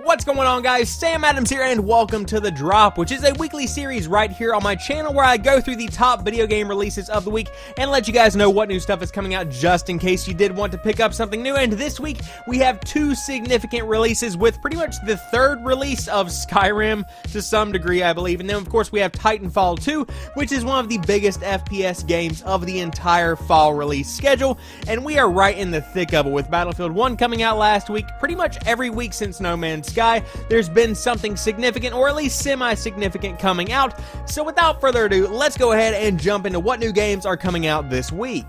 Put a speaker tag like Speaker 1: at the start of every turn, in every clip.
Speaker 1: What's going on, guys? Sam Adams here, and welcome to The Drop, which is a weekly series right here on my channel where I go through the top video game releases of the week and let you guys know what new stuff is coming out just in case you did want to pick up something new. And this week, we have two significant releases with pretty much the third release of Skyrim to some degree, I believe. And then, of course, we have Titanfall 2, which is one of the biggest FPS games of the entire fall release schedule. And we are right in the thick of it with Battlefield 1 coming out last week. Pretty much every week since No Man's Sky, there's been something significant, or at least semi-significant, coming out. So without further ado, let's go ahead and jump into what new games are coming out this week.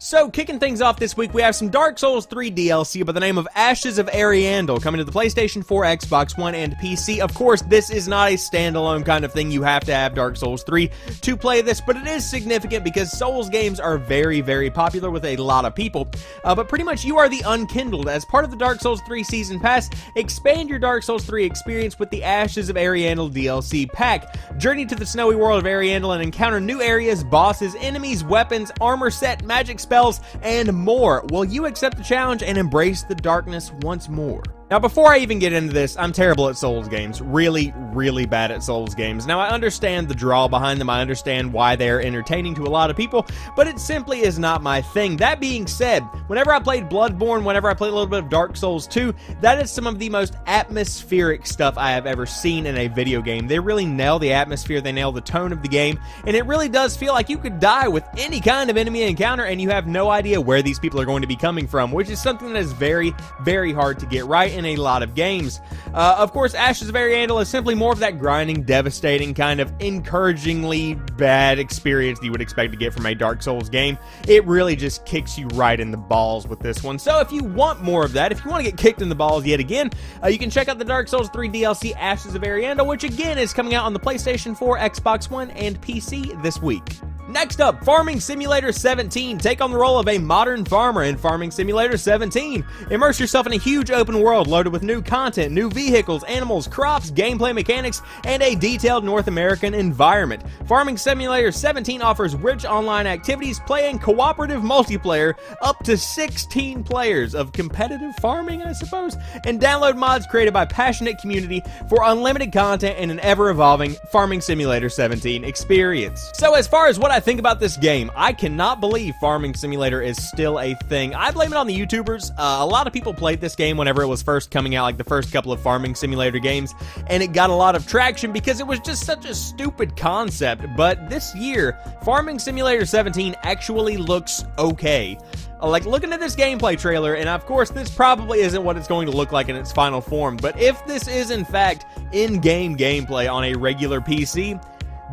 Speaker 1: So, kicking things off this week, we have some Dark Souls 3 DLC by the name of Ashes of Ariandel coming to the PlayStation 4, Xbox One, and PC. Of course, this is not a standalone kind of thing. You have to have Dark Souls 3 to play this, but it is significant because Souls games are very, very popular with a lot of people. But pretty much, you are the Unkindled. As part of the Dark Souls 3 Season Pass, expand your Dark Souls 3 experience with the Ashes of Ariandel DLC pack. Journey to the snowy world of Ariandel and encounter new areas, bosses, enemies, weapons, armor set, magic spells, and more. Will you accept the challenge and embrace the darkness once more? Now, before I even get into this, I'm terrible at Souls games. Really, really bad at Souls games. Now, I understand the draw behind them. I understand why they're entertaining to a lot of people, but it simply is not my thing. That being said, whenever I played Bloodborne, whenever I played a little bit of Dark Souls 2, that is some of the most atmospheric stuff I have ever seen in a video game. They really nail the atmosphere, they nail the tone of the game, and it really does feel like you could die with any kind of enemy encounter and you have no idea where these people are going to be coming from, which is something that is very, very hard to get right in a lot of games. Of course, Ashes of Ariandel is simply more of that grinding, devastating, kind of encouragingly bad experience that you would expect to get from a Dark Souls game. It really just kicks you right in the balls with this one. So if you want more of that, if you want to get kicked in the balls yet again, you can check out the Dark Souls 3 DLC Ashes of Ariandel, which again is coming out on the PlayStation 4, Xbox One, and PC this week. Next up, Farming Simulator 17. Take on the role of a modern farmer in Farming Simulator 17. Immerse yourself in a huge open world loaded with new content, new vehicles, animals, crops, gameplay mechanics, and a detailed North American environment. Farming Simulator 17 offers rich online activities, play and cooperative multiplayer, up to 16 players of competitive farming, I suppose, and download mods created by passionate community for unlimited content and an ever-evolving Farming Simulator 17 experience. So as far as what I think about this game, I cannot believe Farming Simulator is still a thing. I blame it on the YouTubers. A lot of people played this game whenever it was first coming out, like the first couple of Farming Simulator games, and it got a lot of traction because it was just such a stupid concept. But this year, Farming Simulator 17 actually looks okay. Like, looking at this gameplay trailer, and of course, this probably isn't what it's going to look like in its final form, but if this is in fact in-game gameplay on a regular PC,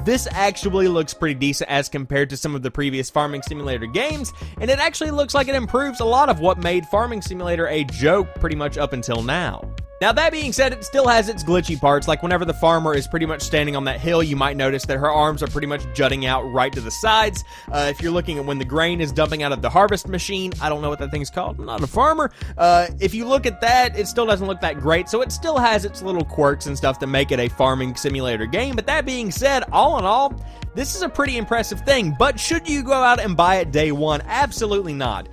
Speaker 1: this actually looks pretty decent as compared to some of the previous Farming Simulator games, and it actually looks like it improves a lot of what made Farming Simulator a joke pretty much up until now. Now, that being said, it still has its glitchy parts, like whenever the farmer is pretty much standing on that hill, you might notice that her arms are pretty much jutting out right to the sides. If you're looking at when the grain is dumping out of the harvest machine, I don't know what that thing's called, I'm not a farmer. If you look at that, it still doesn't look that great, so it still has its little quirks and stuff to make it a Farming Simulator game, but that being said, all in all, this is a pretty impressive thing, but should you go out and buy it day one? Absolutely not.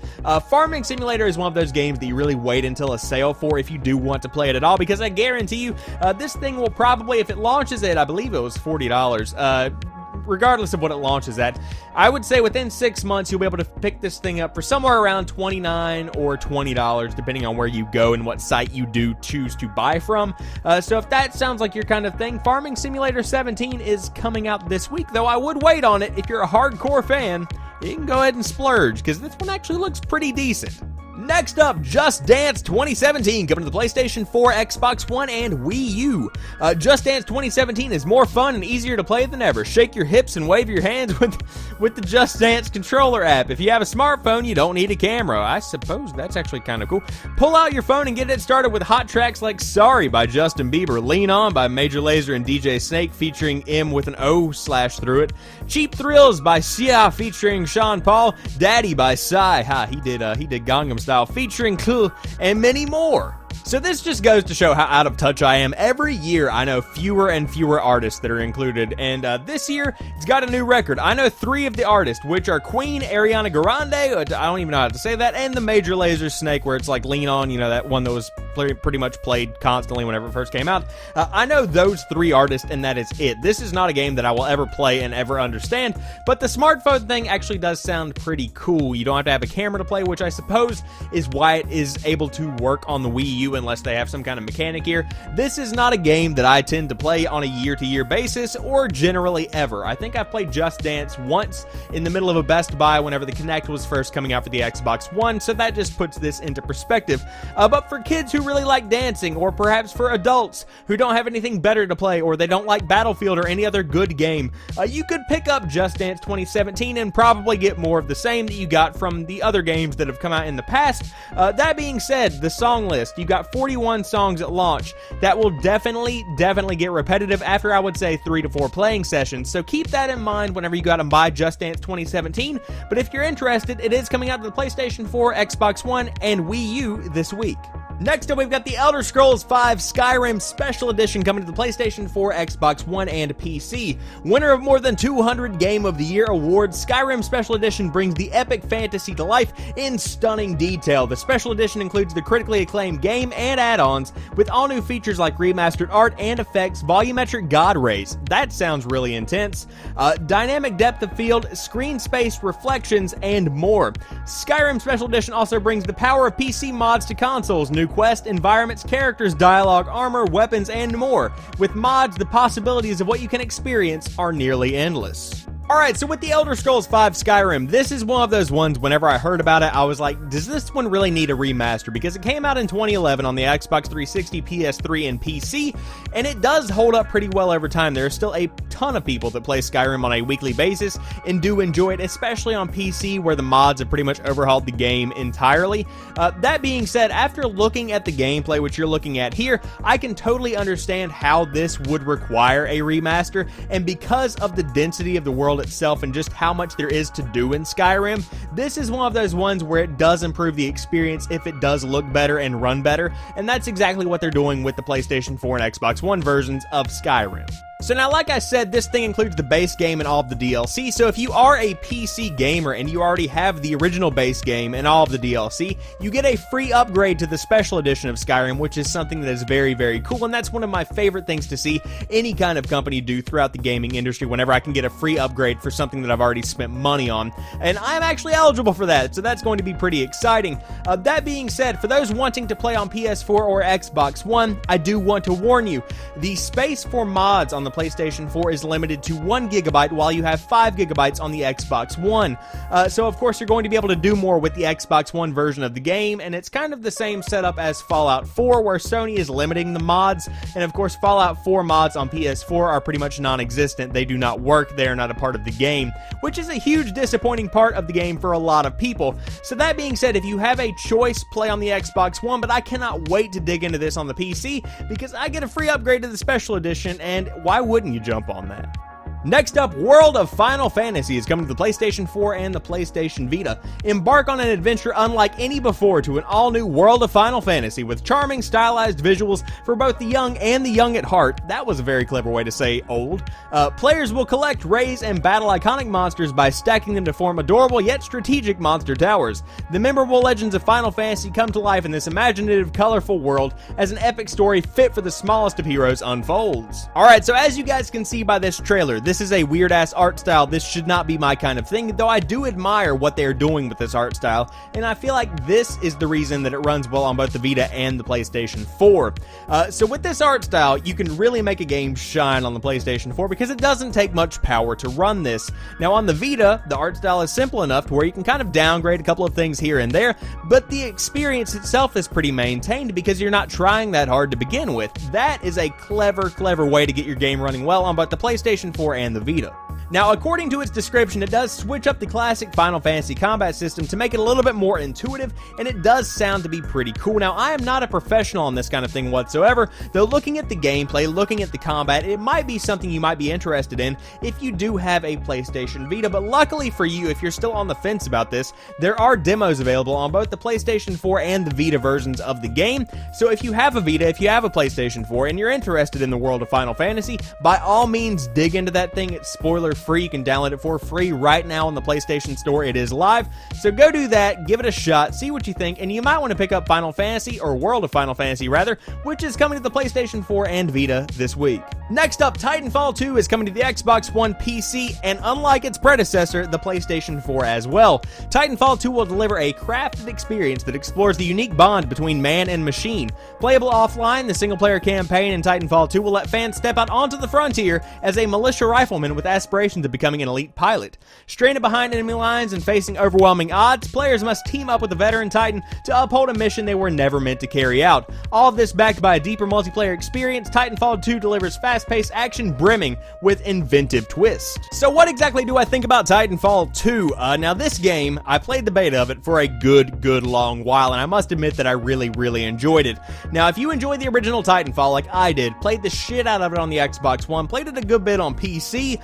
Speaker 1: Farming Simulator is one of those games that you really wait until a sale for if you do want to play it at all, because I guarantee you, this thing will probably, if it launches at, I believe it was $40, regardless of what it launches at, I would say within 6 months you'll be able to pick this thing up for somewhere around $29 or $20, depending on where you go and what site you do choose to buy from. So if that sounds like your kind of thing, Farming Simulator 17 is coming out this week, though I would wait on it. If you're a hardcore fan, you can go ahead and splurge, because this one actually looks pretty decent. Next up, Just Dance 2017, coming to the PlayStation 4, Xbox One, and Wii U. Just Dance 2017 is more fun and easier to play than ever. Shake your hips and wave your hands with the Just Dance controller app. If you have a smartphone, you don't need a camera. I suppose that's actually kind of cool. Pull out your phone and get it started with hot tracks like Sorry by Justin Bieber, Lean On by Major Lazer and DJ Snake featuring M with an O/ through it, Cheap Thrills by Sia featuring Sean Paul, Daddy by Psy, he did Gangnam Style featuring Cool, and many more. So this just goes to show how out of touch I am. Every year I know fewer and fewer artists that are included, and this year it's got a new record. I know 3 of the artists, which are Queen, Ariana Grande, I don't even know how to say that, and the Major Lazer Snake, where it's like Lean On, you know, that one that was pretty much played constantly whenever it first came out. I know those 3 artists, and that is it. This is not a game that I will ever play and ever understand, but the smartphone thing actually does sound pretty cool. You don't have to have a camera to play, which I suppose is why it is able to work on the Wii U unless they have some kind of mechanic here. This is not a game that I tend to play on a year-to-year basis or generally ever. I think I played Just Dance once in the middle of a Best Buy whenever the Kinect was first coming out for the Xbox One, so that just puts this into perspective. But for kids who really like dancing, or perhaps for adults who don't have anything better to play, or they don't like Battlefield or any other good game, you could pick up Just Dance 2017 and probably get more of the same that you got from the other games that have come out in the past. That being said, the song list, you got 41 songs at launch. That will definitely get repetitive after, I would say, 3 to 4 playing sessions, so keep that in mind whenever you go out and buy Just Dance 2017. But if you're interested, it is coming out to the PlayStation 4, Xbox One, and Wii U this week. Next up, we've got the Elder Scrolls V Skyrim Special Edition coming to the PlayStation 4, Xbox One, and PC. Winner of more than 200 Game of the Year awards, Skyrim Special Edition brings the epic fantasy to life in stunning detail. The Special Edition includes the critically acclaimed game and add-ons, with all new features like remastered art and effects, volumetric god rays. That sounds really intense. Dynamic depth of field, screen space reflections, and more. Skyrim Special Edition also brings the power of PC mods to consoles, new quest, environments, characters, dialogue, armor, weapons, and more. With mods, the possibilities of what you can experience are nearly endless. Alright, so with the Elder Scrolls V Skyrim, this is one of those ones, whenever I heard about it, I was like, does this one really need a remaster? Because it came out in 2011 on the Xbox 360, PS3, and PC, and it does hold up pretty well over time. There are still a ton of people that play Skyrim on a weekly basis and do enjoy it, especially on PC, where the mods have pretty much overhauled the game entirely. That being said, after looking at the gameplay, which you're looking at here, I can totally understand how this would require a remaster, and because of the density of the world itself and just how much there is to do in Skyrim, this is one of those ones where it does improve the experience if it does look better and run better, and that's exactly what they're doing with the PlayStation 4 and Xbox One versions of Skyrim. So now, like I said, this thing includes the base game and all of the DLC, so if you are a PC gamer and you already have the original base game and all of the DLC, you get a free upgrade to the Special Edition of Skyrim, which is something that is very, very cool, and that's one of my favorite things to see any kind of company do throughout the gaming industry whenever I can get a free upgrade for something that I've already spent money on, and I'm actually eligible for that, so that's going to be pretty exciting. That being said, for those wanting to play on PS4 or Xbox One, I do want to warn you, the space for mods on the PlayStation 4 is limited to 1 GB, while you have 5 GB on the Xbox One. So of course you're going to be able to do more with the Xbox One version of the game, and it's kind of the same setup as Fallout 4, where Sony is limiting the mods, and of course Fallout 4 mods on PS4 are pretty much non-existent. They do not work, they are not a part of the game, which is a huge disappointing part of the game for a lot of people. So that being said, if you have a choice, play on the Xbox One, but I cannot wait to dig into this on the PC, because I get a free upgrade to the Special Edition, and why wouldn't you jump on that? Next up, World of Final Fantasy is coming to the PlayStation 4 and the PlayStation Vita. Embark on an adventure unlike any before to an all-new World of Final Fantasy with charming, stylized visuals for both the young and the young at heart. That was a very clever way to say old. Players will collect, raise, and battle iconic monsters by stacking them to form adorable yet strategic monster towers. The memorable legends of Final Fantasy come to life in this imaginative, colorful world as an epic story fit for the smallest of heroes unfolds. Alright, so as you guys can see by this trailer, this is a weird-ass art style. This should not be my kind of thing, though I do admire what they're doing with this art style, and I feel like this is the reason that it runs well on both the Vita and the PlayStation 4. So with this art style, you can really make a game shine on the PlayStation 4 because it doesn't take much power to run this. Now on the Vita, the art style is simple enough to where you can kind of downgrade a couple of things here and there, but the experience itself is pretty maintained because you're not trying that hard to begin with. That is a clever way to get your game running well on both the PlayStation 4 and the Vita. Now, according to its description, it does switch up the classic Final Fantasy combat system to make it a little bit more intuitive, and it does sound to be pretty cool. Now, I am not a professional on this kind of thing whatsoever, though looking at the gameplay, looking at the combat, it might be something you might be interested in if you do have a PlayStation Vita. But luckily for you, if you're still on the fence about this, there are demos available on both the PlayStation 4 and the Vita versions of the game. So if you have a Vita, if you have a PlayStation 4, and you're interested in the world of Final Fantasy, by all means dig into that thing. It's spoiler free. You can download it for free right now on the PlayStation Store. It is live. So go do that, give it a shot, see what you think, and you might want to pick up Final Fantasy, or World of Final Fantasy rather, which is coming to the PlayStation 4 and Vita this week. Next up, Titanfall 2 is coming to the Xbox One, PC, and unlike its predecessor, the PlayStation 4 as well. Titanfall 2 will deliver a crafted experience that explores the unique bond between man and machine. Playable offline, the single-player campaign in Titanfall 2 will let fans step out onto the frontier as a militia rifleman with aspirations of becoming an elite pilot. Stranded behind enemy lines and facing overwhelming odds, players must team up with a veteran Titan to uphold a mission they were never meant to carry out. All of this backed by a deeper multiplayer experience, Titanfall 2 delivers fast-paced action brimming with inventive twists. So what exactly do I think about Titanfall 2? Now this game, I played the beta of it for a good long while, and I must admit that I really enjoyed it. Now if you enjoyed the original Titanfall like I did, played the shit out of it on the Xbox One, played it a good bit on PC,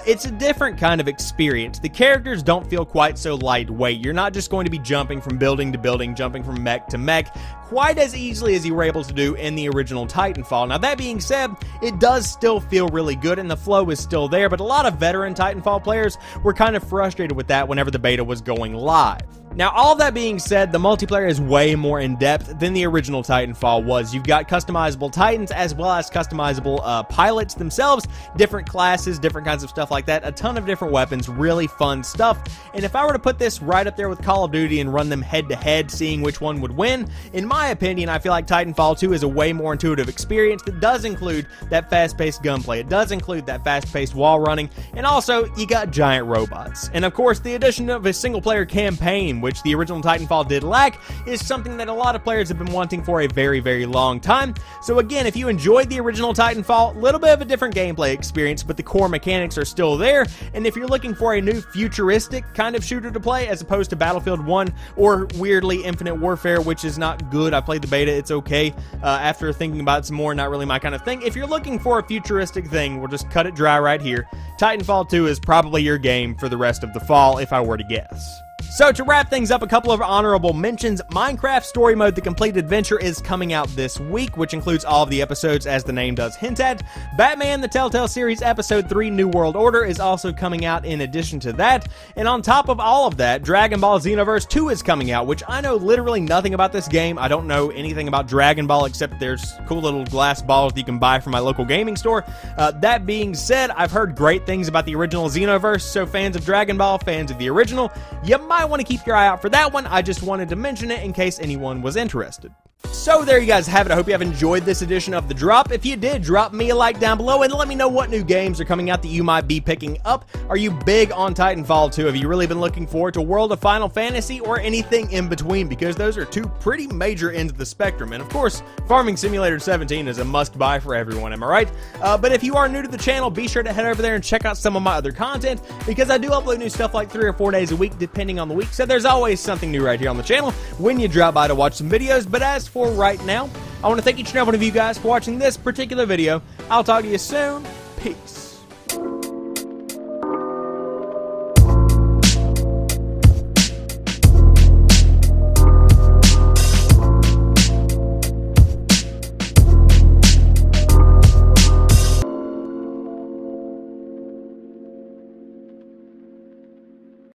Speaker 1: it's a different kind of experience. The characters don't feel quite so lightweight. You're not just going to be jumping from building to building, jumping from mech to mech, quite as easily as you were able to do in the original Titanfall. Now that being said, it does still feel really good and the flow is still there, but a lot of veteran Titanfall players were kind of frustrated with that whenever the beta was going live. Now, all that being said, the multiplayer is way more in-depth than the original Titanfall was. You've got customizable Titans as well as customizable pilots themselves, different classes, different kinds of stuff like that, a ton of different weapons, really fun stuff. And if I were to put this right up there with Call of Duty and run them head-to-head, seeing which one would win, in my opinion, I feel like Titanfall 2 is a way more intuitive experience that does include that fast-paced gunplay. It does include that fast-paced wall running, and also, you got giant robots. And of course, the addition of a single-player campaign, which the original Titanfall did lack, is something that a lot of players have been wanting for a very long time. So again, if you enjoyed the original Titanfall, a little bit of a different gameplay experience, but the core mechanics are still there, and if you're looking for a new futuristic kind of shooter to play, as opposed to Battlefield 1, or weirdly Infinite Warfare, which is not good, I played the beta, it's okay, after thinking about it some more, not really my kind of thing. If you're looking for a futuristic thing, we'll just cut it dry right here. Titanfall 2 is probably your game for the rest of the fall, if I were to guess. So to wrap things up, a couple of honorable mentions. Minecraft Story Mode: The Complete Adventure is coming out this week, which includes all of the episodes as the name does hint at. Batman the Telltale Series Episode 3 New World Order is also coming out in addition to that. And on top of all of that, Dragon Ball Xenoverse 2 is coming out, which I know literally nothing about this game. I don't know anything about Dragon Ball except there's cool little glass balls that you can buy from my local gaming store. That being said, I've heard great things about the original Xenoverse, so fans of Dragon Ball, fans of the original, you might want to keep your eye out for that one. I just wanted to mention it in case anyone was interested. So there you guys have it. I hope you have enjoyed this edition of The Drop. If you did, drop me a like down below and let me know what new games are coming out that you might be picking up. Are you big on Titanfall 2? Have you really been looking forward to World of Final Fantasy or anything in between? Because those are two pretty major ends of the spectrum. And of course, Farming Simulator 17 is a must-buy for everyone, am I right? But if you are new to the channel, be sure to head over there and check out some of my other content, because I do upload new stuff like 3 or 4 days a week, depending on the week. So there's always something new right here on the channel when you drop by to watch some videos. But as for right now, I want to thank each and every one of you guys for watching this particular video. I'll talk to you soon. Peace.